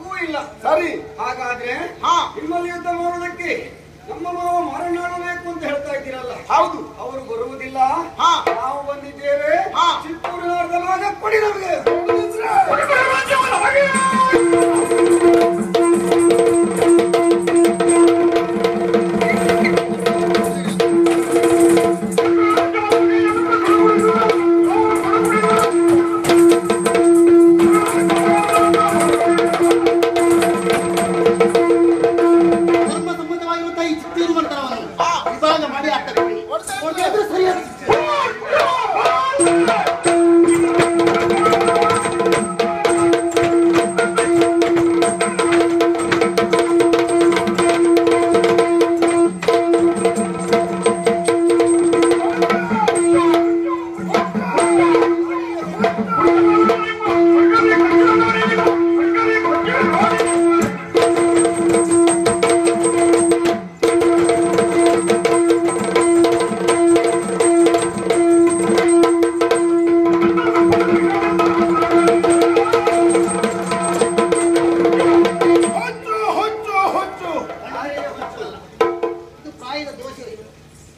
ನಮಗೂ ಇಲ್ಲ. ಸರಿ, ಹಾಗಾದ್ರೆ ನಿಮ್ಮಲ್ಲಿ ಯುದ್ಧ ಮಾಡುವುದಕ್ಕೆ ನಮ್ಮ ಮಾವ ಮಾರನಾಡಬೇಕು ಅಂತ ಹೇಳ್ತಾ ಇದ್ದೀರಲ್ಲ? ಹೌದು. ಅವರು ಬರುವುದಿಲ್ಲ, ನಾವು ಬಂದಿದ್ದೇವೆ. ಚಿತ್ತೂರಿನ ಭಾಗ ಕೊಡಿ ನಮಗೆ.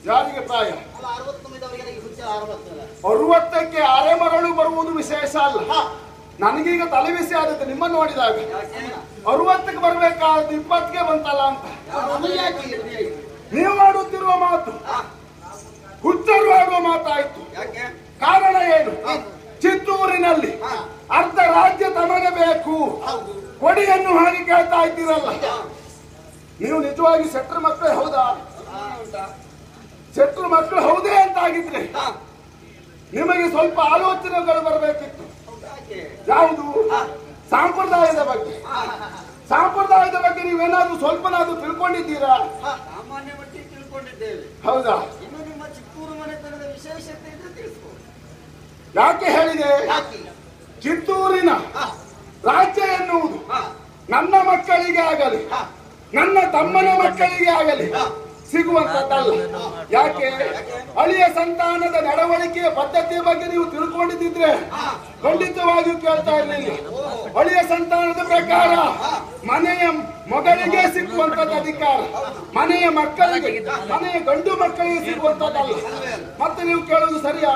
ಯಾರಿಗೆ ಪ್ರಾಯ? 60ಕ್ಕೆ ಅರೆ ಮರಳು ಬರುವುದು ವಿಶೇಷ ಅಲ್ಲ. ನನಗೀಗ ತಲೆ ಬಿಸಿ ಆದದ್ದು ನಿಮ್ಮನ್ನು ನೋಡಿದಾಗ. 60ಕ್ಕೆ ಬರ್ಬೇಕಾದ 20ಗೆ ಬಂತಲ್ಲ ಅಂತ. ನೀವು ಮಾಡುತ್ತಿರುವ ಮಾತು ಹುಚ್ಚರು ಆಡುವ ಮಾತಾಯ್ತು. ಕಾರಣ ಏನು? ಚಿತ್ತೂರಿನಲ್ಲಿ ಅರ್ಧ ರಾಜ್ಯ ತಮಗೆ ಬೇಕು, ಕೊಡಿಯನ್ನು ಹಾಗೆ ಕೇಳ್ತಾ ಇದ್ದೀರಲ್ಲ. ನೀವು ನಿಜವಾಗಿ ಶೆಟ್ರ ಮಕ್ಕಳೇ ಹೌದಾ? ಶೆಟ್ರು ಮಕ್ಕಳು ಹೌದೇ ಅಂತಾಗಿದ್ರೆ ನಿಮಗೆ ಸ್ವಲ್ಪ ಆಲೋಚನೆಗಳು ಬರಬೇಕಿತ್ತು. ಯಾವುದು? ಸಂಪ್ರದಾಯದ ಬಗ್ಗೆ. ಸಂಪ್ರದಾಯದ ಬಗ್ಗೆ ನೀವೇನಾದ್ರೂ ಸ್ವಲ್ಪನಾದ್ರೂ ತಿಳ್ಕೊಂಡಿದ್ದೀರಾ? ಸಾಮಾನ್ಯ ಮಟ್ಟಿಗೆ ತಿಳ್ಕೊಂಡಿದ್ದೇವೆ. ಹೌದಾ? ಇನ್ನು ನಿಮ್ಮ ಚಿತ್ತೂರು ಮನೆತನದ ವಿಶೇಷತೆ ಇದ್ರೆ ತಿಳಿಸ್ಕೊ. ಯಾಕೆ ಹೇಳಿದೆ? ಚಿತ್ತೂರಿನ ರಾಜ್ಯ ಎನ್ನುವುದು ನನ್ನ ಮಕ್ಕಳಿಗೆ ಆಗಲಿ ನನ್ನ ತಮ್ಮನ ಮಕ್ಕಳಿಗೆ ಆಗಲಿ ಸಿಗುವಂತದ್ದಲ್ಲ. ಯಾಕೆ? ಅಳಿಯ ಸಂತಾನದ ನಡವಳಿಕೆಯ ಪದ್ಧತಿಯ ಬಗ್ಗೆ ನೀವು ತಿಳ್ಕೊಂಡಿದ್ದಿದ್ರೆ ಖಂಡಿತವಾಗಿಯೂ ಕೇಳ್ತಾ ಇರಲಿಲ್ಲ. ಅಳಿಯ ಸಂತಾನದ ಪ್ರಕಾರ ಮನೆಯ ಮಗಳಿಗೆ ಸಿಗುವಂತದ್ದು ಅಧಿಕಾರ, ಮನೆಯ ಮಕ್ಕಳಿಗೆ, ಮನೆಯ ಗಂಡು ಮಕ್ಕಳಿಗೆ ಸಿಗುವಂತದ್ದಲ್ಲ. ಮತ್ತೆ ನೀವು ಕೇಳುವುದು ಸರಿಯಾ?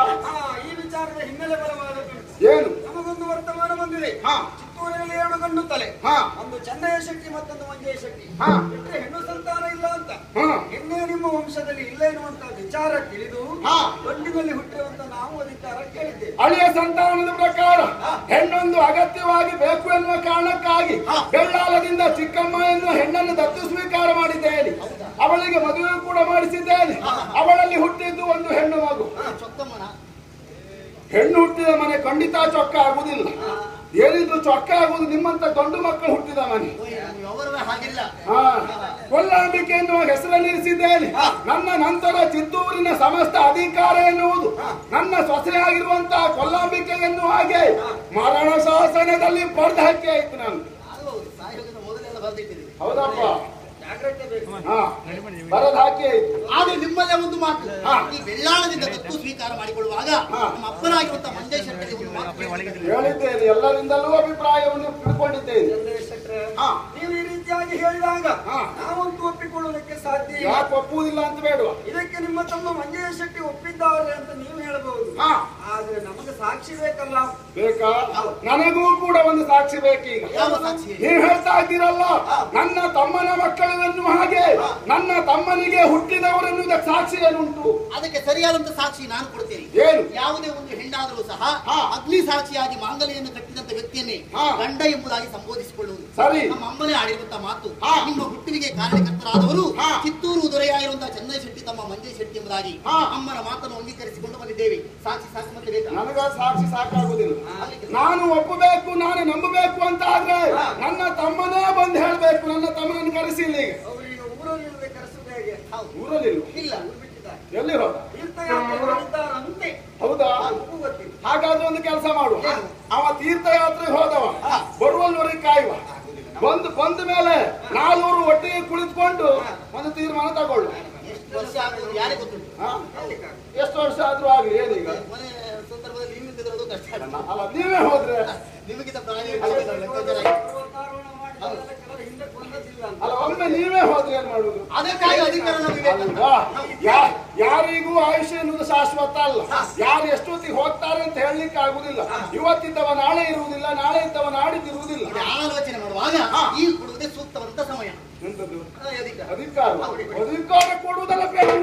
ಈ ವಿಚಾರದ ಹಿನ್ನೆಲೆ ಬಲವಾದದ್ದು ಏನು? ನಮಗೊಂದು ವರ್ತಮಾನ ಬಂದಿದೆ. ಚಿತ್ತೂರಿನಲ್ಲಿ 2 ಗಂಡು ತಲೆ, ಒಂದು ಚೆನ್ನಯ್ಯ ಶೆಟ್ಟಿ ಮತ್ತೊಂದು ಮಂಜಯ್ಯ ಶೆಟ್ಟಿ. ಬಿಟ್ಟರೆ ಹೆಣ್ಣು ಸಂತಾನ ಇಲ್ಲ ಅಂತ. ಹೆಣ್ಣೆ ನಿಮ್ಮ ವಂಶದಲ್ಲಿ ಇಲ್ಲ ಎನ್ನುವಂತ ವಿಚಾರ ತಿಳಿದು ಗಂಡಿನಲ್ಲಿ ಹುಟ್ಟಿರುವಂತ ನಾವು ಅಧಿಕಾರ ಕೇಳಿದ್ದೇವೆ. ಅಳಿಯ ಸಂತಾನದ ಪ್ರಕಾರ ಹೆಣ್ಣೊಂದು ಅಗತ್ಯವಾಗಿ ಬೇಕು ಎನ್ನುವ ಕಾರಣಕ್ಕಾಗಿ ಬೆಳ್ಳಾಲದಿಂದ ಚಿಕ್ಕಮ್ಮ ಎನ್ನುವ ಹೆಣ್ಣನ್ನು ದತ್ತು ಸ್ವೀಕಾರ ಮಾಡಿದ್ದೇನೆ. ಅವಳಿಗೆ ಮದುವೆ ಕೂಡ ಮಾಡಿಸಿದ್ದೇನೆ. ಅವಳಲ್ಲಿ ಹುಟ್ಟಿದ್ದು ಒಂದು ಹೆಣ್ಣು ಮಗು. ಹೆಣ್ಣು ಹುಟ್ಟಿದ ಮನೆ ಖಂಡಿತ ಚೊಕ್ಕ ಆಗುವುದಿಲ್ಲ. ಏನಿದ್ರು ಚೊಕ್ಕ ಆಗುವುದು ನಿಮ್ಮಂತ ಗಂಡು ಮಕ್ಕಳು ಹುಟ್ಟಿದ ಮನೆ. ಕೊಲ್ಲಾಂಬಿಕೆ ಎನ್ನುವ ಹೆಸರನ್ನಿರಿಸಿದ್ದೇನೆ. ನನ್ನ ನಂತರ ಚಿತ್ತೂರಿನ ಸಮಸ್ತ ಅಧಿಕಾರ ಎನ್ನುವುದು ನನ್ನ ಸೊಸೆಯಾಗಿರುವಂತಹ ಕೊಲ್ಲಾಂಬಿಕೆ ಎನ್ನುವ ಹಾಗೆ ಮರಣ ಶಾಸನದಲ್ಲಿ ಬರೆದು ಹಾಕಿ ಆಯ್ತು. ನಾನು ಹೌದಪ್ಪ, ಬರದ್ ಹಾಕಿ. ಆದ್ರೆ ನಿಮ್ಮಲ್ಲೇ ಒಂದು ಮಾತು, ಈ ಬೆಳ್ಳಾಳದಿಂದ ದತ್ತು ಸ್ವೀಕಾರ ಮಾಡಿಕೊಳ್ಳುವಾಗ ನಮ್ಮ ಅಪ್ಪನಾಗಿರುವಂತಹ ಮಂಜಯ್ಯ ಶೆಟ್ಟರಿಗೆ ಒಂದು ಮಾತು ಹೇಳಿದ್ದೇನೆ. ಎಲ್ಲರಿಂದಲೂ ಅಭಿಪ್ರಾಯವನ್ನು ತಿಳ್ಕೊಂಡಿದ್ದೇನೆ. ನೀವು ಈ ರೀತಿಯಾಗಿ ಹೇಳಿದಾಗ ನಾವಂತೂ ಒಪ್ಪಿಕೊಳ್ಳುವುದಕ್ಕೆ ಸಾಧ್ಯ ಇಲ್ಲ. ಯಾಕೆ ಒಪ್ಪುವುದಿಲ್ಲ ಅಂತ ಬೇಡುವ? ಇದಕ್ಕೆ ನಿಮ್ಮ ತಮ್ಮ ಮಂಜಯ್ಯ ಶೆಟ್ಟಿ ಒಪ್ಪಿದ್ದಾರೆ ಅಂತ ನೀವು ಹೇಳಬಹುದು. ಆದ್ರೆ ನಮಗೆ ಸಾಕ್ಷಿ ಬೇಕಲ್ಲ? ಬೇಕಾ? ನನಗೂ ಕೂಡ ಒಂದು ಸಾಕ್ಷಿ ಬೇಕೀಗ. ನೀವು ಹೇಳ್ತಾ ಇದ್ದೀರಲ್ಲ ನನ್ನ ತಮ್ಮನ ಮಕ್ಕಳು ಎನ್ನುವ ಹಾಗೆ ನನ್ನ ತಮ್ಮನಿಗೆ ಹುಟ್ಟಿದವರೆನ್ನುವುದಕ್ಕೆ ಸಾಕ್ಷಿ ಏನುಂಟು? ಅದಕ್ಕೆ ಸರಿಯಾದಂತ ಸಾಕ್ಷಿ ನಾನು ಕೊಡ್ತೇನೆ. ಏನು? ಯಾವುದೇ ಒಂದು ಹೆಣ್ಣಾದರೂ ಸಹ ಅಗ್ನಿ ಸಾಕ್ಷಿಯಾಗಿ ಮಾಂಗಲ್ಯವನ್ನು ಕಟ್ಟಿದಂತ ವ್ಯಕ್ತಿಯನ್ನೇ ಗಂಡ ಎಂಬುದಾಗಿ ಸಂಬೋಧಿಸಿಕೊಳ್ಳುವುದು. ಸರಿ. ನಮ್ಮ ಅಮ್ಮನೇ ಆಡಿರುವಂತಹ ಮಾತು. ನಿಮ್ಮ ಹುಟ್ಟಿಗೆ ಕಾರಣಕರ್ತರಾದವರು ಚಿತ್ತೂರು ದೊರೆಯಾಗಿರುವಂತಹ ಚೆನ್ನಯ್ಯ ಶೆಟ್ಟಿ ತಮ್ಮ ಮಂಜಯ್ಯ ಶೆಟ್ಟಿ ಎಂಬುದಾಗಿ ಅಮ್ಮನ ಮಾತನ್ನು ಅಂಗೀಕರಿಸಿಕೊಂಡು ಬಂದಿದ್ದೇವೆ. ಸಾಕ್ಷಿ ಸಾಕು ಮತ್ತೆ ಬೇಕಾ? ನನಗ ಸಾಕ್ಷಿ ಸಾಕಾಗುವುದಿಲ್ಲ. ನಾನು ಒಪ್ಪಬೇಕು, ನಾನು ನಂಬಬೇಕು ಅಂತ ಆದ್ರೆ ನನ್ನ ತಮ್ಮನೇ ಬಂದು ಹೇಳ್ಬೇಕು. ನನ್ನ ತಮ್ಮನನ್ನು ಕರೆಸಿ ಇಲ್ಲಿ. ಊರಲ್ಲಿ ಕರೆಸುವುದು ಹೇಗೆ? ಊರಲ್ಲಿ ಇಲ್ಲ, ಎಲ್ಲಿ ಹೋದ? ತೀರ್ಥಯಾತ್ರೆ. ಹೌದಾ? ಹಾಗಾದ್ರೆ ಒಂದು ಕೆಲಸ ಮಾಡುವ. ಅವ ತೀರ್ಥಯಾತ್ರೆಗೆ ಹೋದವ, ಬರುವಲ್ವರೆಗೆ ಕಾಯುವ. ಬಂದ ಮೇಲೆ ನಾಲ್ವರು ಒಟ್ಟಿಗೆ ಕುಳಿತುಕೊಂಡು ಒಂದು ತೀರ್ಮಾನ ತಗೊಳ್ಳು. ಎಷ್ಟು ವರ್ಷ ಆದ್ರೂ ಆಗ್ಲಿ. ಏನೀಗ ಸಂದರ್ಭದಲ್ಲಿ ಅಲ್ಲ, ನೀವೇ ಹೋದ್ರೆ ನಿಮಗಿಂತ ನೀವೇ ಹೋದ್ರೆ ಏನ್ ಮಾಡುದು? ಅದಕ್ಕಾಗಿ ಅಧಿಕಾರ ನಮಗೆ ಅಲ್ವಾ? ಯಾರಿಗೂ ಆಯುಷ್ಯ ಎನ್ನುವುದು ಶಾಶ್ವತ ಅಲ್ಲ. ಯಾರು ಎಷ್ಟೊತ್ತಿಗೆ ಹೋಗ್ತಾರೆ ಅಂತ ಹೇಳಲಿಕ್ಕೆ ಆಗುದಿಲ್ಲ. ಇವತ್ತಿದ್ದವ ನಾಳೆ ಇರುವುದಿಲ್ಲ, ನಾಳೆ ಇದ್ದವ ನಾಡಿದ್ದಿರುವುದಿಲ್ಲ. ಆಲೋಚನೆ ಮಾಡುವಾಗ ಈ ಕೊಡುವುದೇ ಸೂಕ್ತವಂತ ಸಮಯ. ಎಂತದ್ದು? ಅಧಿಕಾರ ಅಧಿಕಾರ ಕೊಡುವುದಲ್ಲ ಬೇಕು.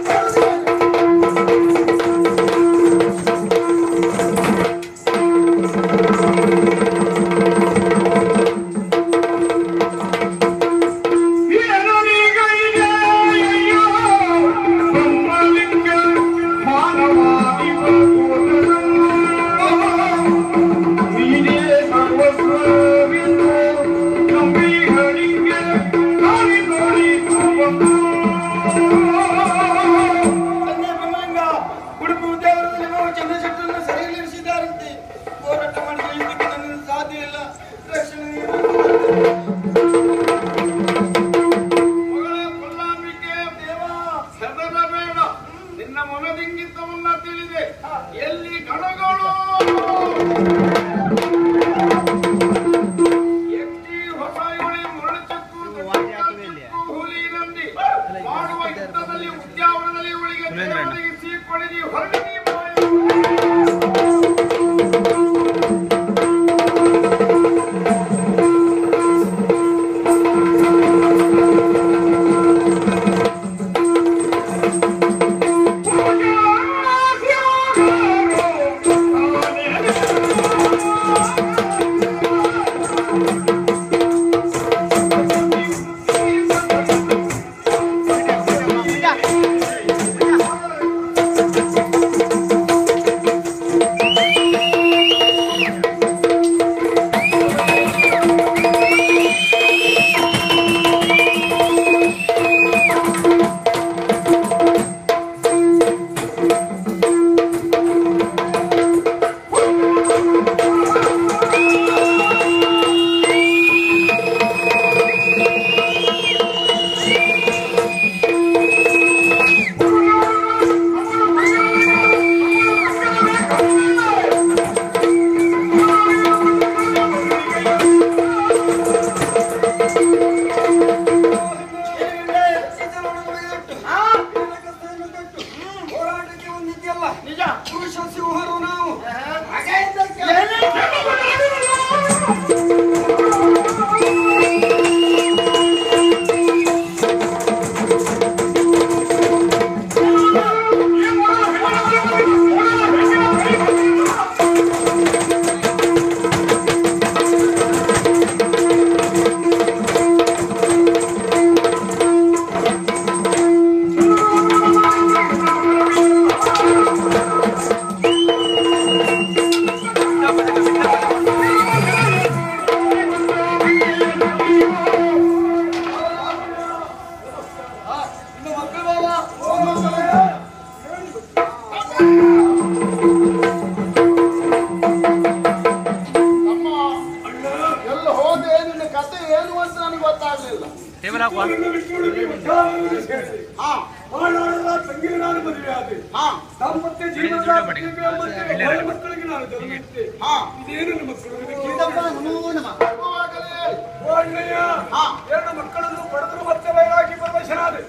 ಎರಡು ಮಕ್ಕಳನ್ನು ಪಡೆದರು ಮತ್ತೆ ಬಯಲಾಗಿ ಪರವಶನಾದೆ.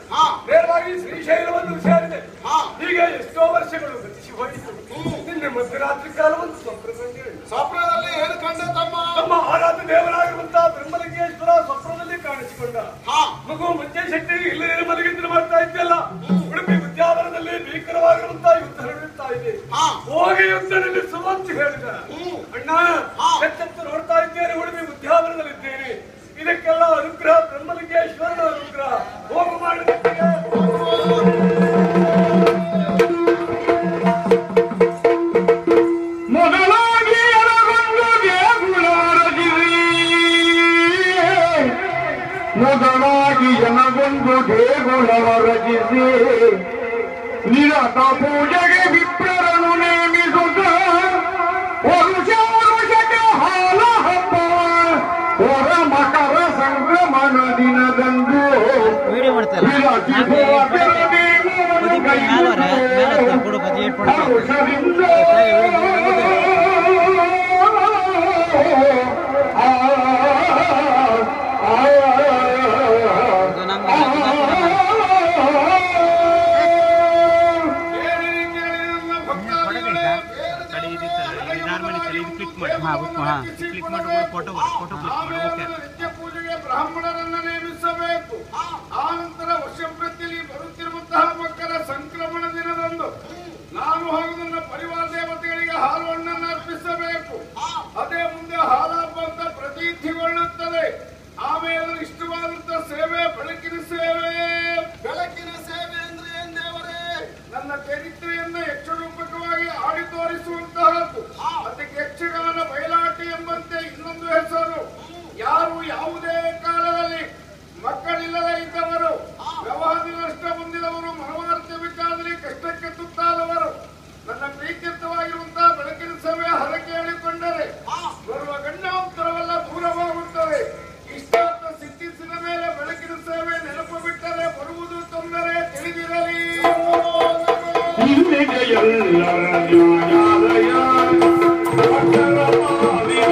ನೇರವಾಗಿ ಶ್ರೀಶೈಲವನ್ನು ಸೇರಿದೆ. ಹೀಗೆ ಎಷ್ಟೋ ವರ್ಷಗಳು ಗತಿಸಿ ಹೋಯಿತು. ನಿನ್ನೆ ಮಧ್ಯರಾತ್ರಿ ಕಾಲ ಒಂದು ಸ್ವಪ್ನದಲ್ಲಿ ಏನು ಕಂಡೆ ತಮ್ಮ? ನಮ್ಮ ಆರಾಧ್ಯ ದೇವರಾಗಿರುವಂತಹ ಬ್ರಹ್ಮಲಿಂಗೇಶ್ವರ ಸ್ವಪ್ನದಲ್ಲಿ ಕಾಣಿಸಿಕೊಂಡ. ಮಗು ಮಂಜೆ ಶೆಟ್ಟಿ ಇಲ್ಲದೇ ಮಲಗಿದ್ರೆ ಮಾಡ್ತಾ ಇದ್ದಲ್ಲ. ಉಡುಪಿ ಉದ್ಯಾವರದಲ್ಲಿ ಭೀಕರವಾಗಿರುವಂತಹ ಯುದ್ಧ ನಡೆಯುತ್ತಾ ಇದೆ. ಹೋಗಿ ಯುದ್ಧ ನಿಲ್ಲಿಸುವ ಅಂತ ಹೇಳಿದ. ಅಣ್ಣ ಎಚ್ಚೆತ್ತು ನೋಡ್ತಾ ಇದ್ದೇನೆ, ಉಡುಪಿ ಉದ್ಯಾವರದಲ್ಲಿದ್ದೇನೆ. ಇದಕ್ಕೆಲ್ಲ ಅನುಗ್ರಹ ಬ್ರಹ್ಮಲಿಂಗೇಶ್ವರನ ಅನುಗ್ರಹ. ಹೋಗು ಮಾಡಲಿಕ್ಕೆ ಮೊದಲಾಗಿ ಜನಗೊಂದು ದೇಗುಲವ ರಚಿಸಿ ನಿರತ ಪೂಜೆಗೆ ವಿಪ್ರರನ್ನು ನೇಮಿಸುತ್ತ ವರುಷಕ್ಕೆ ಹಾಲ ಹಬ್ಬ ಹೊರ ಮಕರ ಸಂಕ್ರಮಣ ದಿನದಂದು ಎಲ್ಲರಲ್ಲೂ